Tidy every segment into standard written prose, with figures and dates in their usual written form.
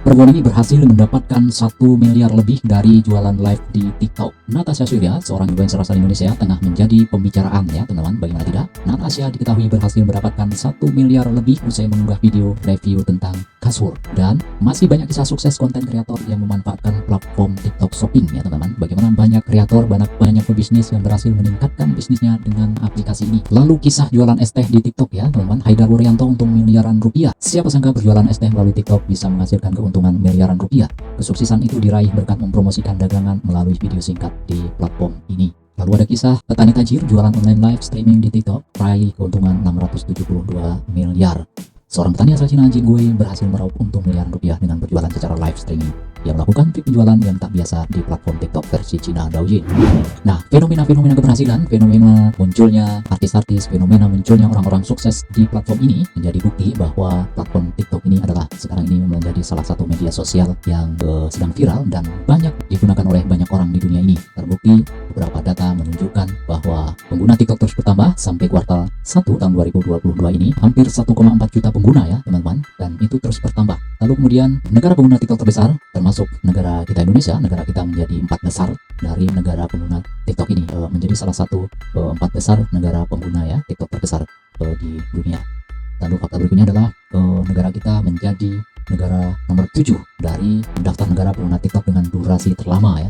Perempuan ini berhasil mendapatkan 1 miliar lebih dari jualan live di TikTok. Natasha Surya, seorang influencer asal Indonesia, tengah menjadi pembicaraan ya teman-teman. Bagaimana tidak? Natasha diketahui berhasil mendapatkan 1 miliar lebih usai mengunggah video review tentang kasur. Dan masih banyak kisah sukses konten kreator yang memanfaatkan platform TikTok Shopping ya teman-teman. Bagaimana banyak kreator, banyak pebisnis yang berhasil meningkatkan bisnisnya dengan aplikasi ini. Lalu kisah jualan es teh di TikTok ya teman-teman. Haidar Wuryanto untung miliaran rupiah. Siapa sangka berjualan es teh melalui TikTok bisa menghasilkan keuntungan miliaran rupiah. Kesuksesan itu diraih berkat mempromosikan dagangan melalui video singkat di platform ini. Lalu ada kisah petani tajir jualan online live streaming di TikTok meraih keuntungan 672 miliar. Seorang petani asal Cina, Jin Gui, berhasil meraup untung miliaran rupiah dengan berjualan secara live streaming. Ia melakukan penjualan yang tak biasa di platform TikTok versi Cina Douyin. Nah, fenomena-fenomena keberhasilan, fenomena munculnya artis-artis, fenomena munculnya orang-orang sukses di platform ini menjadi bukti bahwa platform TikTok ini adalah sekarang ini menjadi salah satu media sosial yang sedang viral dan banyak digunakan oleh banyak orang di dunia ini. Terbukti beberapa data menunjukkan bahwa pengguna TikTok terus bertambah sampai kuartal 1 tahun 2022 ini hampir 1,4 juta pengguna ya teman-teman, dan itu terus bertambah. Lalu kemudian negara pengguna TikTok terbesar termasuk negara kita Indonesia, negara kita menjadi 4 besar dari negara pengguna TikTok ini, menjadi salah satu 4 besar negara pengguna ya TikTok terbesar di dunia. Lalu fakta berikutnya adalah negara kita menjadi negara nomor 7 dari daftar negara pengguna TikTok dengan durasi terlama ya.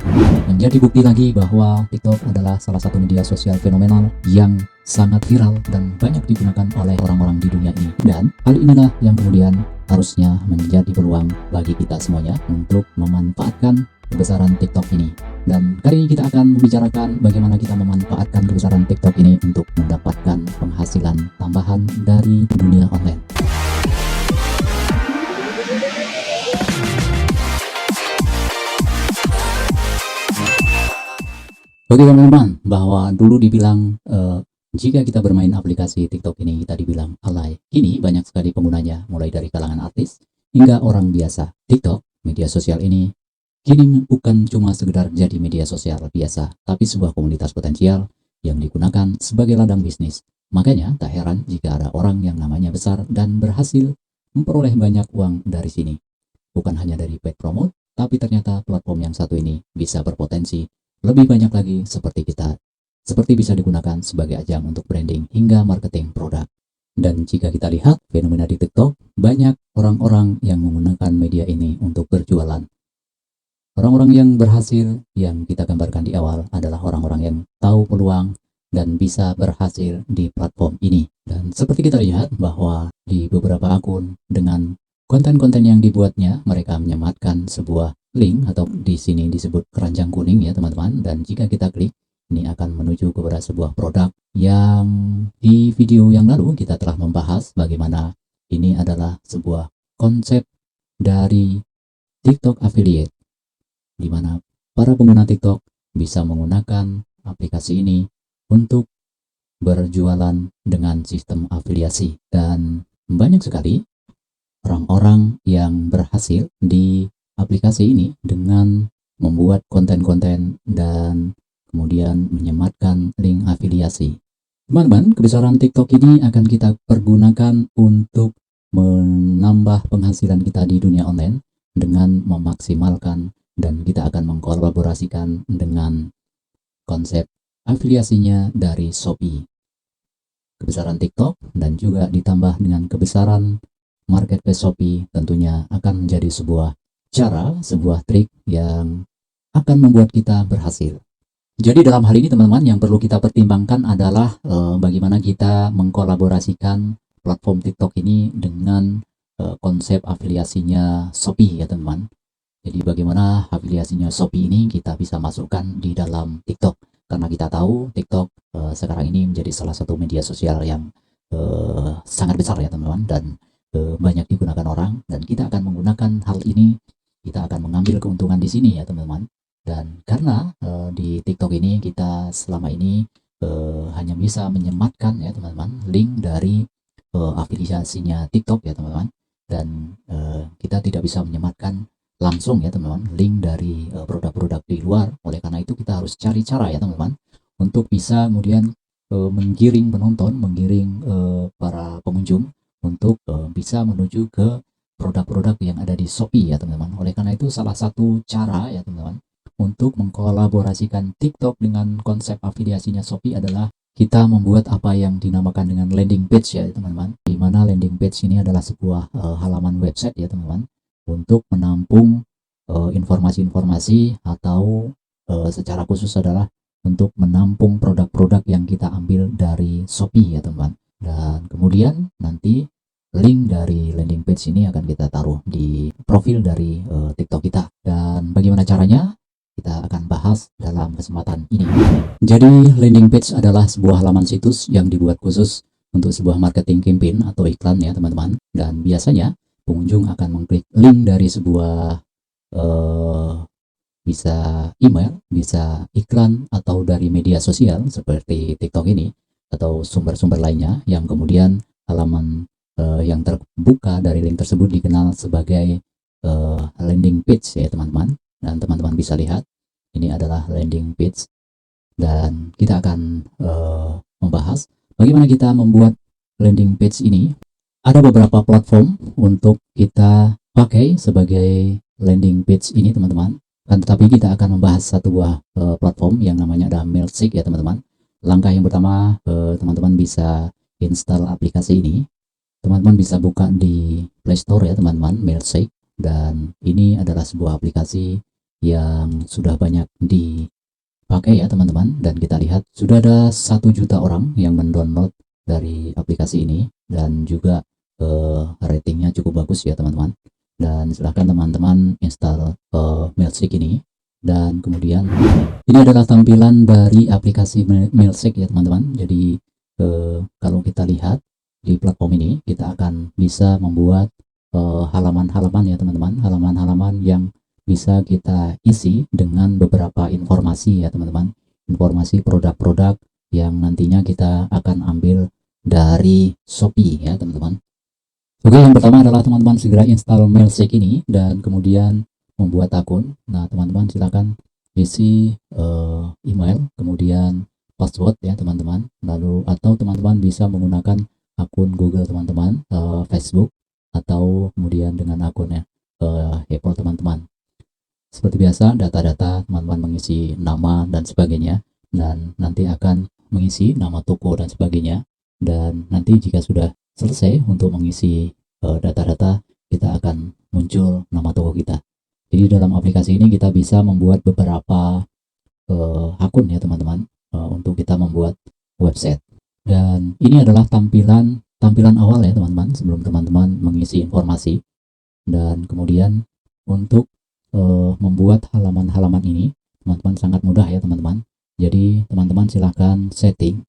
Menjadi bukti lagi bahwa TikTok adalah salah satu media sosial fenomenal yang sangat viral dan banyak digunakan oleh orang-orang di dunia ini. Dan hal inilah yang kemudian harusnya menjadi peluang bagi kita semuanya untuk memanfaatkan kebesaran TikTok ini. Dan kali ini kita akan membicarakan bagaimana kita memanfaatkan kebesaran TikTok ini untuk mendapatkan penghasilan tambahan dari dunia online. Oke teman-teman, bahwa dulu dibilang jika kita bermain aplikasi TikTok ini kita dibilang alay. Kini banyak sekali penggunanya, mulai dari kalangan artis hingga orang biasa. TikTok, media sosial ini kini bukan cuma sekedar jadi media sosial biasa, tapi sebuah komunitas potensial yang digunakan sebagai ladang bisnis. Makanya tak heran jika ada orang yang namanya besar dan berhasil memperoleh banyak uang dari sini. Bukan hanya dari paid promote, tapi ternyata platform yang satu ini bisa berpotensi lebih banyak lagi seperti bisa digunakan sebagai ajang untuk branding hingga marketing produk. Dan jika kita lihat fenomena di TikTok, banyak orang-orang yang menggunakan media ini untuk berjualan. Orang-orang yang berhasil yang kita gambarkan di awal adalah orang-orang yang tahu peluang dan bisa berhasil di platform ini. Dan seperti kita lihat bahwa di beberapa akun dengan konten-konten yang dibuatnya, mereka menyematkan sebuah link atau di sini disebut keranjang kuning ya teman-teman, dan jika kita klik ini akan menuju kepada sebuah produk yang di video yang lalu kita telah membahas bagaimana ini adalah sebuah konsep dari TikTok Affiliate, di mana para pengguna TikTok bisa menggunakan aplikasi ini untuk berjualan dengan sistem afiliasi. Dan banyak sekali orang-orang yang berhasil di aplikasi ini dengan membuat konten-konten dan kemudian menyematkan link afiliasi. Teman-teman, kebesaran TikTok ini akan kita pergunakan untuk menambah penghasilan kita di dunia online dengan memaksimalkan, dan kita akan mengkolaborasikan dengan konsep afiliasinya dari Shopee. Kebesaran TikTok dan juga ditambah dengan kebesaran marketplace Shopee tentunya akan menjadi sebuah trik yang akan membuat kita berhasil. Jadi dalam hal ini teman-teman, yang perlu kita pertimbangkan adalah bagaimana kita mengkolaborasikan platform TikTok ini dengan konsep afiliasinya Shopee ya teman-teman. Jadi bagaimana afiliasinya Shopee ini kita bisa masukkan di dalam TikTok, karena kita tahu TikTok sekarang ini menjadi salah satu media sosial yang sangat besar ya teman-teman, dan banyak digunakan orang, dan kita akan menggunakan hal ini, kita akan mengambil keuntungan di sini ya teman-teman. Dan karena di TikTok ini kita selama ini hanya bisa menyematkan ya teman-teman link dari afiliasinya TikTok ya teman-teman, dan kita tidak bisa menyematkan langsung ya teman-teman link dari produk-produk di luar. Oleh karena itu kita harus cari cara ya teman-teman untuk bisa kemudian menggiring penonton, menggiring para pengunjung untuk bisa menuju ke produk-produk yang ada di Shopee ya teman-teman. Oleh karena itu salah satu cara ya teman-teman untuk mengkolaborasikan TikTok dengan konsep afiliasinya Shopee adalah kita membuat apa yang dinamakan dengan landing page ya teman-teman. Di mana landing page ini adalah sebuah halaman website ya teman-teman untuk menampung informasi-informasi atau secara khusus adalah untuk menampung produk-produk yang kita ambil dari Shopee ya teman-teman. Dan kemudian nanti link dari landing page ini akan kita taruh di profil dari TikTok kita. Dan bagaimana caranya? Kita akan bahas dalam kesempatan ini. Jadi landing page adalah sebuah halaman situs yang dibuat khusus untuk sebuah marketing campaign atau iklan ya teman-teman. Dan biasanya pengunjung akan mengklik link dari sebuah bisa email, bisa iklan, atau dari media sosial seperti TikTok ini, atau sumber-sumber lainnya yang kemudian halaman yang terbuka dari link tersebut dikenal sebagai landing page ya teman-teman. Dan teman-teman bisa lihat ini adalah landing page, dan kita akan membahas bagaimana kita membuat landing page ini. Ada beberapa platform untuk kita pakai sebagai landing page ini teman-teman. Tetapi kita akan membahas satu buah platform yang namanya ada Mailshake ya teman-teman. Langkah yang pertama, teman-teman bisa install aplikasi ini. Teman-teman bisa buka di Play Store ya teman-teman, Mailshake. Dan ini adalah sebuah aplikasi yang sudah banyak dipakai ya teman-teman. Dan kita lihat sudah ada 1 juta orang yang mendownload dari aplikasi ini. Dan juga ratingnya cukup bagus ya teman-teman. Dan silahkan teman-teman install Mailshake ini. Dan kemudian ini adalah tampilan dari aplikasi Mailshake ya teman-teman. Jadi kalau kita lihat di platform ini, kita akan bisa membuat halaman-halaman ya teman-teman, halaman-halaman yang bisa kita isi dengan beberapa informasi ya teman-teman, informasi produk-produk yang nantinya kita akan ambil dari Shopee ya teman-teman. Oke, yang pertama adalah teman-teman segera install Mailshake ini dan kemudian membuat akun. Nah, teman-teman silakan isi email, kemudian password ya teman-teman. Lalu atau teman-teman bisa menggunakan akun Google teman-teman, Facebook, atau kemudian dengan akunnya Apple teman-teman. Seperti biasa, data-data teman-teman mengisi nama dan sebagainya, dan nanti akan mengisi nama toko dan sebagainya. Dan nanti jika sudah selesai untuk mengisi data-data, kita akan muncul nama toko kita. Jadi dalam aplikasi ini kita bisa membuat beberapa akun ya teman-teman, untuk kita membuat website. Dan ini adalah tampilan awal ya teman-teman, sebelum teman-teman mengisi informasi. Dan kemudian untuk membuat halaman-halaman ini, teman-teman sangat mudah ya teman-teman. Jadi teman-teman silahkan setting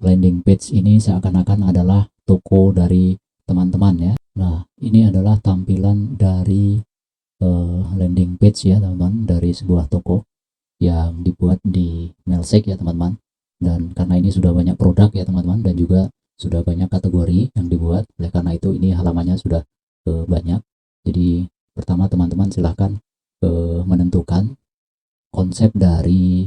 landing page ini seakan-akan adalah toko dari teman-teman ya. Nah, ini adalah tampilan dari landing page ya teman-teman, dari sebuah toko yang dibuat di Mailshake ya teman-teman. Dan karena ini sudah banyak produk ya teman-teman, dan juga sudah banyak kategori yang dibuat, oleh karena itu ini halamannya sudah banyak. Jadi pertama teman-teman silahkan menentukan konsep dari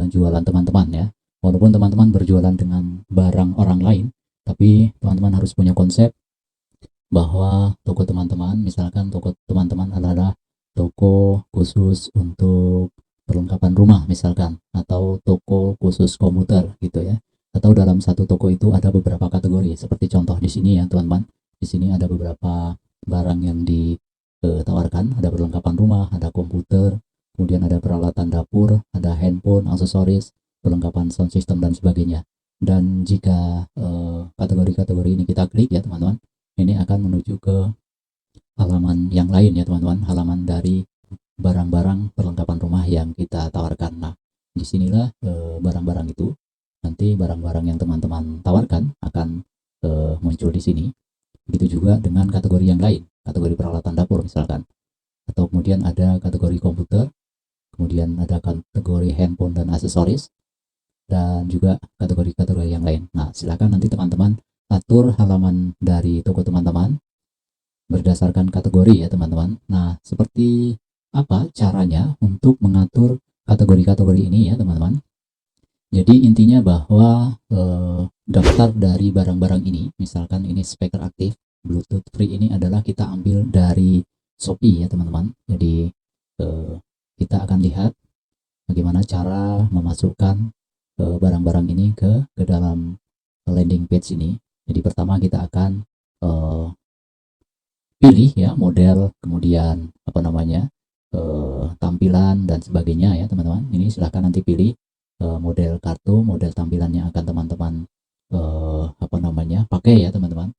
jualan teman-teman ya. Walaupun teman-teman berjualan dengan barang orang lain, tapi teman-teman harus punya konsep bahwa toko teman-teman, misalkan toko teman-teman adalah toko khusus untuk perlengkapan rumah misalkan, atau toko khusus komputer gitu ya. Atau dalam satu toko itu ada beberapa kategori, seperti contoh di sini ya teman-teman. Di sini ada beberapa barang yang ditawarkan, ada perlengkapan rumah, ada komputer, kemudian ada peralatan dapur, ada handphone, aksesoris, perlengkapan sound system dan sebagainya. Dan jika kategori-kategori ini kita klik ya teman-teman, ini akan menuju ke halaman yang lain ya teman-teman, halaman dari barang-barang perlengkapan rumah yang kita tawarkan. Nah, disinilah barang-barang itu, nanti barang-barang yang teman-teman tawarkan akan muncul di sini. Begitu juga dengan kategori yang lain, kategori peralatan dapur misalkan, atau kemudian ada kategori komputer, kemudian ada kategori handphone dan aksesoris, dan juga kategori-kategori yang lain. Nah, silakan nanti teman-teman atur halaman dari toko teman-teman berdasarkan kategori ya teman-teman. Nah, seperti apa caranya untuk mengatur kategori-kategori ini ya teman-teman? Jadi intinya bahwa daftar dari barang-barang ini, misalkan ini speaker aktif, Bluetooth Free ini adalah kita ambil dari Shopee ya teman-teman. Jadi kita akan lihat bagaimana cara memasukkan barang-barang ini ke dalam landing page ini. Jadi pertama kita akan pilih ya model, kemudian apa namanya, tampilan dan sebagainya ya teman-teman. Ini silahkan nanti pilih model kartu, model tampilan yang akan teman-teman apa namanya pakai ya teman-teman.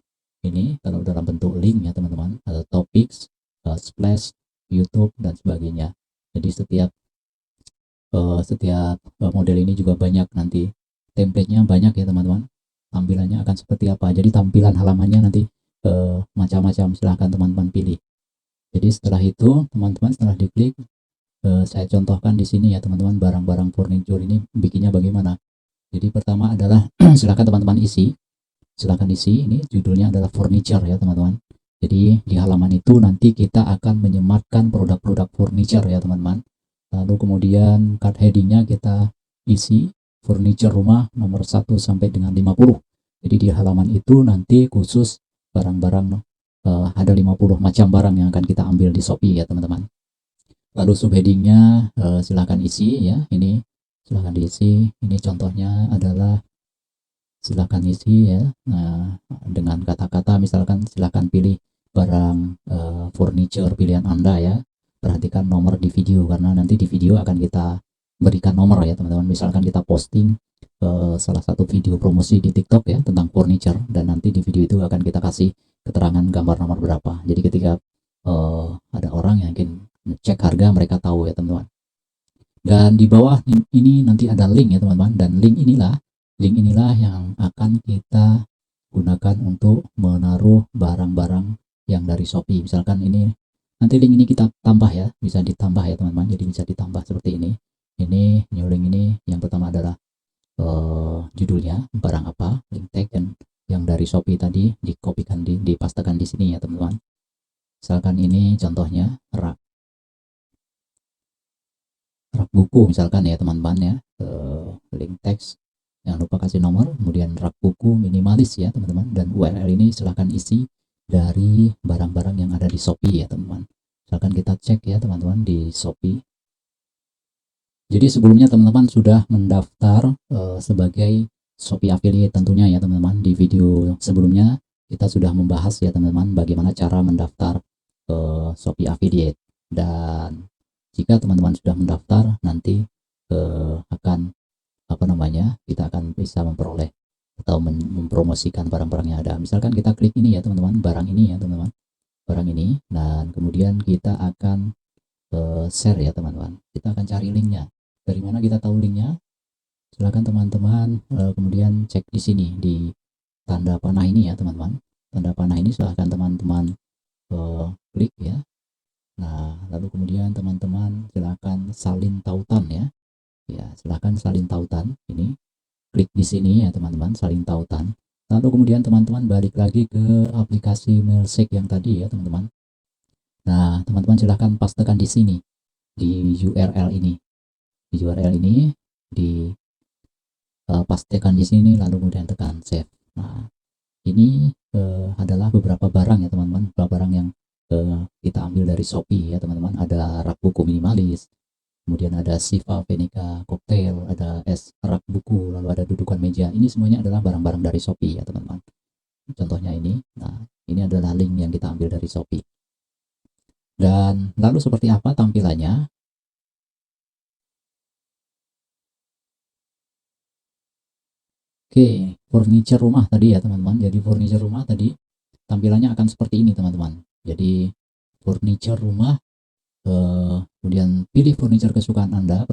Ini kalau dalam bentuk link ya teman-teman, ada topics, splash, YouTube dan sebagainya. Jadi setiap model ini juga banyak nanti template-nya banyak ya teman-teman. Tampilannya akan seperti apa. Jadi tampilan halamannya nanti macam-macam, silahkan teman-teman pilih. Jadi setelah itu teman-teman setelah diklik, saya contohkan di sini ya teman-teman, barang-barang furniture ini bikinnya bagaimana. Jadi pertama adalah silahkan teman-teman isi ini judulnya adalah furniture ya teman-teman. Jadi di halaman itu nanti kita akan menyematkan produk-produk furniture ya teman-teman. Lalu kemudian card headingnya kita isi furniture rumah nomor 1 sampai dengan 50. Jadi di halaman itu nanti khusus barang-barang, ada 50 macam barang yang akan kita ambil di Shopee ya teman-teman. Lalu subheadingnya silahkan isi ya, ini silahkan diisi. Ini contohnya adalah silahkan isi ya. Nah, dengan kata-kata misalkan silahkan pilih barang furniture pilihan Anda ya. Perhatikan nomor di video karena nanti di video akan kita berikan nomor ya teman-teman. Misalkan kita posting salah satu video promosi di TikTok ya tentang furniture, dan nanti di video itu akan kita kasih keterangan gambar nomor berapa. Jadi ketika ada orang yang ingin cek harga, mereka tahu ya teman-teman. Dan di bawah ini nanti ada link ya teman-teman, dan link inilah yang akan kita gunakan untuk menaruh barang-barang yang dari Shopee. Misalkan ini nanti link ini kita tambah ya, bisa ditambah ya teman-teman. Jadi bisa ditambah seperti ini. Ini new link ini yang pertama adalah judulnya barang apa, link tag, dan yang dari Shopee tadi dikopikan dipastekan di sini ya teman-teman. Misalkan ini contohnya rak buku misalkan ya teman-teman ya, link teks jangan lupa kasih nomor, kemudian rak buku minimalis ya teman-teman, dan URL ini silahkan isi dari barang-barang yang ada di Shopee ya teman-teman. Misalkan kita cek ya teman-teman di Shopee. Jadi sebelumnya teman-teman sudah mendaftar sebagai Shopee affiliate tentunya ya teman-teman. Di video sebelumnya kita sudah membahas ya teman-teman bagaimana cara mendaftar Shopee affiliate, dan jika teman-teman sudah mendaftar nanti akan apa namanya, kita akan bisa memperoleh atau mempromosikan barang-barang yang ada. Misalkan kita klik ini ya teman-teman, barang ini ya teman-teman, barang ini, dan kemudian kita akan share ya teman-teman. Kita akan cari linknya. Dari mana kita tahu linknya? Silakan teman-teman kemudian cek di sini di tanda panah ini ya teman-teman. Tanda panah ini silahkan teman-teman klik ya. Nah, lalu kemudian teman-teman silakan salin tautan ya. Ya, silahkan salin tautan ini. Klik di sini ya teman-teman, salin tautan. Lalu kemudian teman-teman balik lagi ke aplikasi Mailshake yang tadi ya teman-teman. Nah, teman-teman silahkan pastekan di sini di URL ini. Di URL ini pastekan di sini, lalu kemudian tekan save. Nah, ini adalah beberapa barang ya teman-teman, beberapa barang yang kita ambil dari Shopee ya teman-teman. Ada rak buku minimalis, kemudian ada Siva Venica cocktail, ada es rak buku, lalu ada dudukan meja. Ini semuanya adalah barang-barang dari Shopee ya teman-teman. Contohnya ini. Nah, ini adalah link yang kita ambil dari Shopee. Dan lalu seperti apa tampilannya? Oke, furniture rumah tadi ya teman-teman. Jadi furniture rumah tadi tampilannya akan seperti ini teman-teman. Jadi furniture rumah, kemudian pilih furniture kesukaan Anda.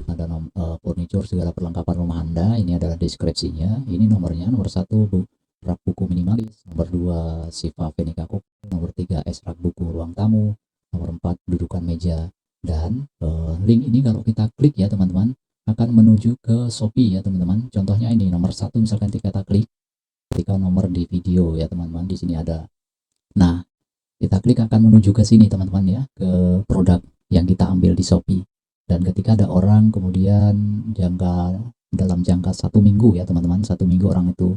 Ada furniture segala perlengkapan rumah Anda. Ini adalah deskripsinya. Ini nomornya, nomor 1 rak buku minimalis, nomor 2 Siva Venica cocktail, nomor 3 es rak buku ruang tamu, nomor 4 dudukan meja. Dan link ini kalau kita klik ya teman-teman akan menuju ke Shopee ya teman-teman. Contohnya ini nomor 1 misalkan kita klik, ketika nomor di video ya teman-teman, di sini ada. Nah, kita klik akan menuju ke sini teman-teman ya, ke produk yang kita ambil di Shopee. Dan ketika ada orang kemudian dalam jangka 1 minggu ya teman-teman, 1 minggu orang itu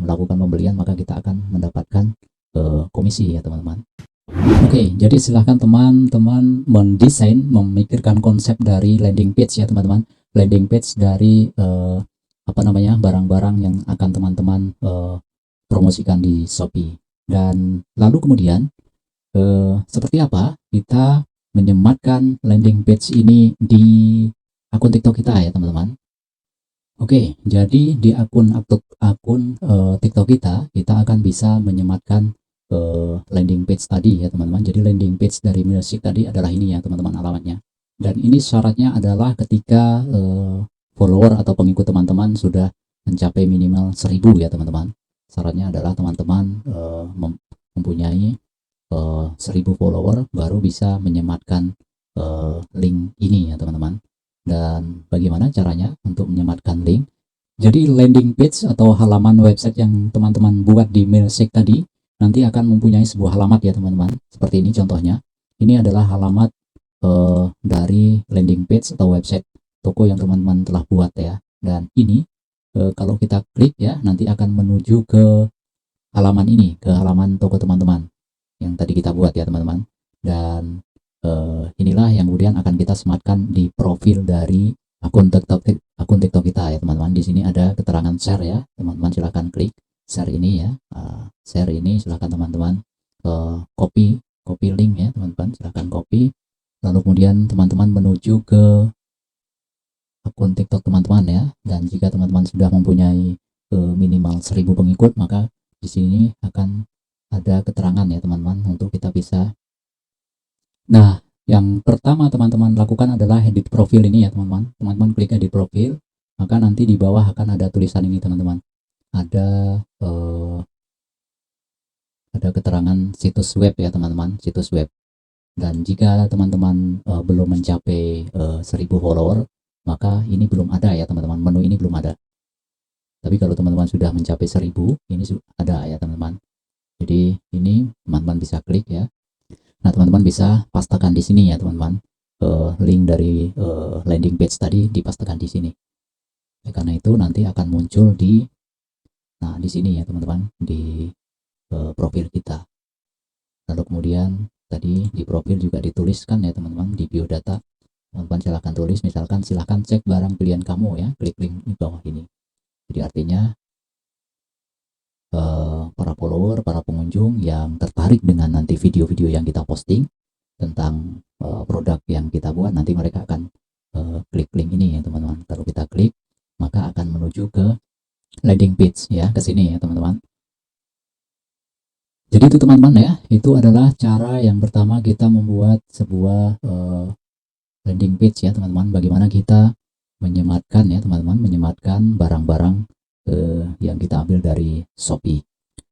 melakukan pembelian, maka kita akan mendapatkan komisi ya teman-teman. Oke, jadi silahkan teman-teman mendesain, memikirkan konsep dari landing page ya teman-teman. Landing page dari barang-barang yang akan teman-teman promosikan di Shopee. Dan lalu kemudian seperti apa kita menyematkan landing page ini di akun TikTok kita ya teman-teman. Oke, jadi di akun TikTok kita akan bisa menyematkan landing page tadi ya teman-teman. Jadi landing page dari Music tadi adalah ini ya teman-teman alamatnya. Dan ini syaratnya adalah ketika follower atau pengikut teman-teman sudah mencapai minimal 1000 ya teman-teman. Syaratnya adalah teman-teman mempunyai 1000 follower baru bisa menyematkan link ini ya teman-teman. Dan bagaimana caranya untuk menyematkan link? Jadi landing page atau halaman website yang teman-teman buat di Mailshake tadi nanti akan mempunyai sebuah alamat ya teman-teman. Seperti ini contohnya. Ini adalah alamat dari landing page atau website toko yang teman-teman telah buat ya. Dan ini kalau kita klik ya nanti akan menuju ke halaman ini, ke halaman toko teman-teman yang tadi kita buat ya teman-teman. Dan inilah yang kemudian akan kita sematkan di profil dari akun TikTok kita ya teman-teman. Di sini ada keterangan share ya teman-teman, silahkan klik share ini ya. Share ini silahkan teman-teman copy link ya teman-teman, silahkan copy. Lalu kemudian teman-teman menuju ke akun TikTok teman-teman ya. Dan jika teman-teman sudah mempunyai minimal 1000 pengikut, maka di sini akan ada keterangan ya teman-teman untuk kita bisa. Nah, yang pertama teman-teman lakukan adalah edit profil ini ya teman-teman. Teman-teman klik edit profil, maka nanti di bawah akan ada tulisan ini teman-teman. Ada keterangan situs web ya teman-teman, situs web. Dan jika teman-teman belum mencapai 1000 follower, maka ini belum ada ya teman-teman, menu ini belum ada. Tapi kalau teman-teman sudah mencapai 1000, ini ada ya teman-teman. Jadi ini teman-teman bisa klik ya. Nah teman-teman bisa pastekan di sini ya teman-teman, link dari landing page tadi dipastekan di sini. Karena itu nanti akan muncul di sini ya teman-teman, di profil kita. Lalu kemudian tadi di profil juga dituliskan ya teman-teman, di biodata teman-teman silahkan tulis, misalkan silahkan cek barang pilihan kamu ya, klik link di bawah ini. Jadi artinya para follower, para pengunjung yang tertarik dengan nanti video-video yang kita posting tentang produk yang kita buat, nanti mereka akan klik link ini ya teman-teman. Kalau kita klik, maka akan menuju ke landing page ya, ke sini ya teman-teman. Jadi itu teman-teman ya, itu adalah cara yang pertama kita membuat sebuah landing page ya teman-teman. Bagaimana kita menyematkan ya teman-teman, menyematkan barang-barang yang kita ambil dari Shopee.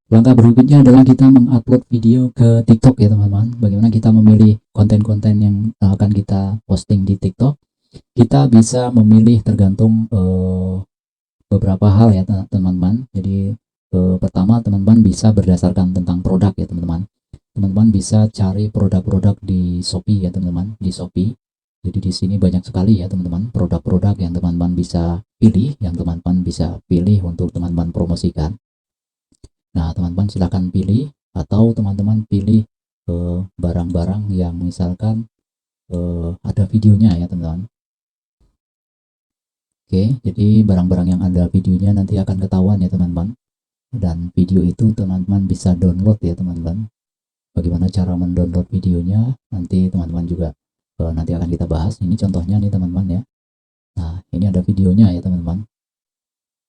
Langkah berikutnya adalah kita mengupload video ke TikTok ya teman-teman. Bagaimana kita memilih konten-konten yang akan kita posting di TikTok? Kita bisa memilih tergantung beberapa hal ya teman-teman. Jadi pertama teman-teman bisa berdasarkan tentang produk ya teman-teman. Teman-teman bisa cari produk-produk di Shopee ya teman-teman, di Shopee. Jadi di sini banyak sekali ya teman-teman produk-produk yang teman-teman bisa pilih, untuk teman-teman promosikan. Nah teman-teman silahkan pilih, atau teman-teman pilih barang-barang yang misalkan ada videonya ya teman-teman. Oke, jadi barang-barang yang ada videonya nanti akan ketahuan ya teman-teman. Dan video itu teman-teman bisa download ya teman-teman. Bagaimana cara mendownload videonya nanti teman-teman juga nanti akan kita bahas. Ini contohnya nih teman-teman ya. Nah ini ada videonya ya teman-teman.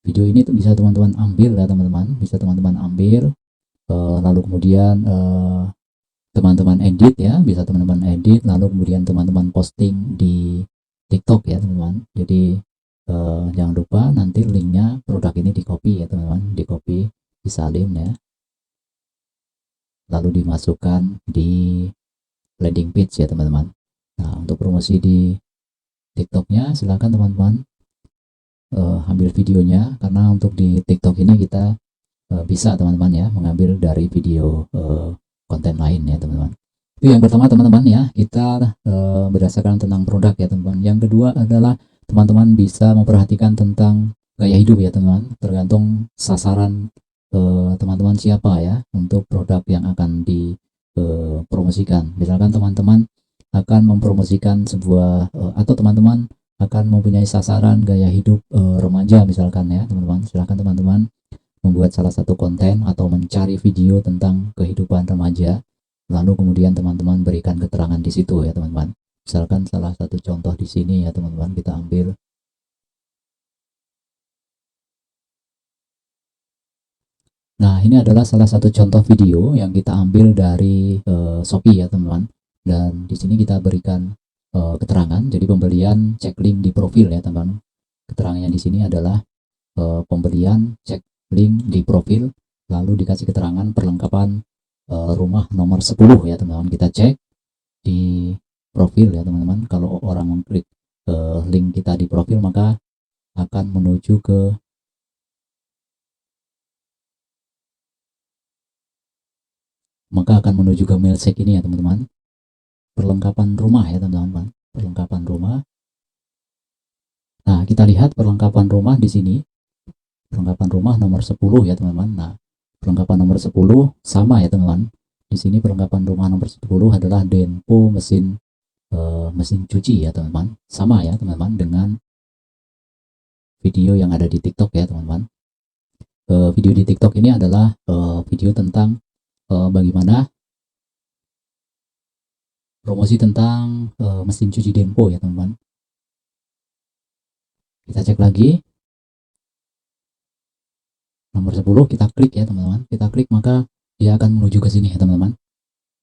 Video ini bisa teman-teman ambil ya teman-teman, bisa teman-teman ambil lalu kemudian teman-teman edit ya, bisa teman-teman edit, lalu kemudian teman-teman posting di TikTok ya teman-teman. Jadi jangan lupa nanti linknya produk ini di copy ya teman-teman, di copy, disalin ya, lalu dimasukkan di landing page ya teman-teman. Nah untuk promosi di TikToknya silahkan teman-teman ambil videonya, karena untuk di TikTok ini kita bisa teman-teman ya mengambil dari video konten lain ya teman-teman. Itu yang pertama teman-teman ya, kita berdasarkan tentang produk ya teman-teman. Yang kedua adalah teman-teman bisa memperhatikan tentang gaya hidup ya teman-teman, tergantung sasaran teman-teman siapa ya untuk produk yang akan dipromosikan. Misalkan teman-teman akan mempromosikan sebuah atau teman-teman akan mempunyai sasaran gaya hidup remaja misalkan ya teman-teman. Silakan teman-teman membuat salah satu konten atau mencari video tentang kehidupan remaja, lalu kemudian teman-teman berikan keterangan di situ ya teman-teman. Misalkan salah satu contoh di sini ya teman-teman, kita ambil. Nah, ini adalah salah satu contoh video yang kita ambil dari Shopee ya teman-teman. Dan di sini kita berikan keterangan. Jadi pembelian cek link di profil ya teman-teman. Keterangannya di sini adalah pembelian cek link di profil, lalu dikasih keterangan perlengkapan rumah nomor 10 ya teman-teman. Kita cek di profil ya teman-teman. Kalau orang mengklik link kita di profil, maka akan menuju ke mailsec ini ya teman-teman. Perlengkapan rumah ya teman-teman. Perlengkapan rumah. Nah, kita lihat perlengkapan rumah di sini. Perlengkapan rumah nomor 10 ya teman-teman. Nah, perlengkapan nomor 10 sama ya teman-teman. Di sini perlengkapan rumah nomor 10 adalah Denpo mesin cuci ya teman-teman. Sama ya teman-teman dengan video yang ada di TikTok ya teman-teman. Video di TikTok ini adalah video tentang bagaimana promosi tentang mesin cuci Denpo ya teman-teman. Kita cek lagi. Nomor 10 kita klik ya teman-teman. Kita klik maka dia akan menuju ke sini ya teman-teman.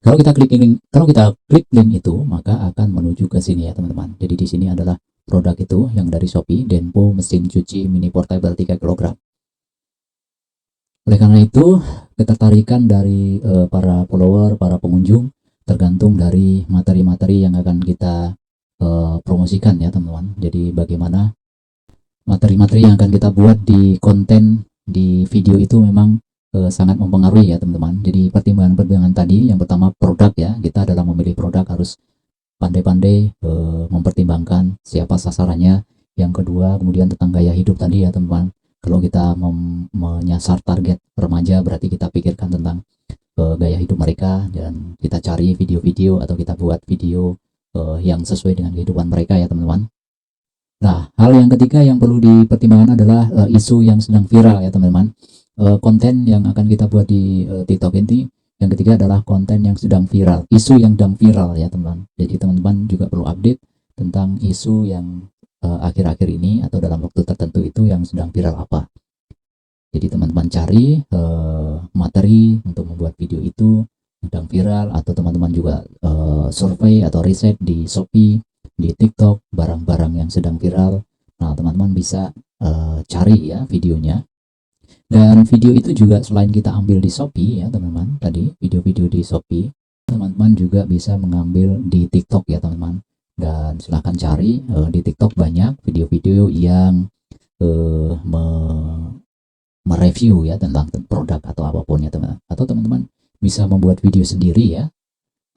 Kalau kita klik link itu, maka akan menuju ke sini ya teman-teman. Jadi di sini adalah produk itu yang dari Shopee, Denpo mesin cuci mini portable 3 kg. Oleh karena itu, ketertarikan dari para follower, para pengunjung tergantung dari materi-materi yang akan kita promosikan ya teman-teman. Jadi bagaimana materi-materi yang akan kita buat di konten di video itu memang sangat mempengaruhi ya teman-teman. Jadi pertimbangan-pertimbangan tadi, yang pertama produk ya, kita dalam memilih produk harus pandai-pandai mempertimbangkan siapa sasarannya. Yang kedua kemudian tentang gaya hidup tadi ya teman-teman. Kalau kita menyasar target remaja, berarti kita pikirkan tentang gaya hidup mereka, dan kita cari video-video atau kita buat video yang sesuai dengan kehidupan mereka ya teman-teman. Nah, hal yang ketiga yang perlu dipertimbangkan adalah isu yang sedang viral ya teman-teman. Konten yang akan kita buat di TikTok ini, yang ketiga adalah konten yang sedang viral, isu yang sedang viral ya teman-teman. Jadi teman-teman juga perlu update tentang isu yang akhir-akhir ini atau dalam waktu tertentu itu yang sedang viral apa. Jadi teman-teman cari materi untuk membuat video itu sedang viral, atau teman-teman juga survei atau riset di Shopee, di TikTok, barang-barang yang sedang viral. Nah, teman-teman bisa cari ya videonya. Dan video itu juga selain kita ambil di Shopee ya teman-teman, tadi video-video di Shopee, teman-teman juga bisa mengambil di TikTok ya teman-teman. Dan silahkan cari di TikTok banyak video-video yang mereview ya tentang produk atau apapun ya teman-teman. Atau teman-teman bisa membuat video sendiri ya,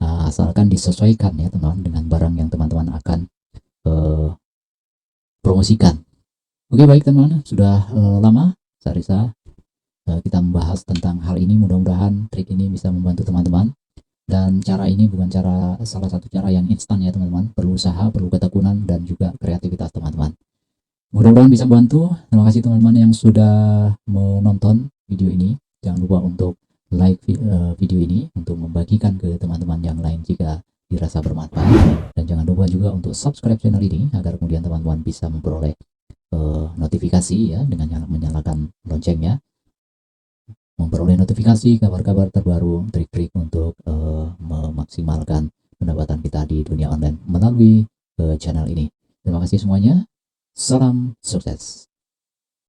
asalkan disesuaikan ya teman-teman dengan barang yang teman-teman akan promosikan. Oke, baik teman-teman, sudah lama saya rasa kita membahas tentang hal ini. Mudah-mudahan trik ini bisa membantu teman-teman. Dan cara ini bukan salah satu cara yang instan ya teman-teman. Perlu usaha, perlu ketekunan, dan juga kreativitas teman-teman. Mudah-mudahan bisa bantu. Terima kasih teman-teman yang sudah menonton video ini. Jangan lupa untuk like video ini, untuk membagikan ke teman-teman yang lain jika dirasa bermanfaat. Dan jangan lupa juga untuk subscribe channel ini agar kemudian teman-teman bisa memperoleh notifikasi ya, dengan menyalakan loncengnya, memperoleh notifikasi kabar-kabar terbaru, trik-trik untuk memaksimalkan pendapatan kita di dunia online melalui channel ini. Terima kasih semuanya. Salam sukses.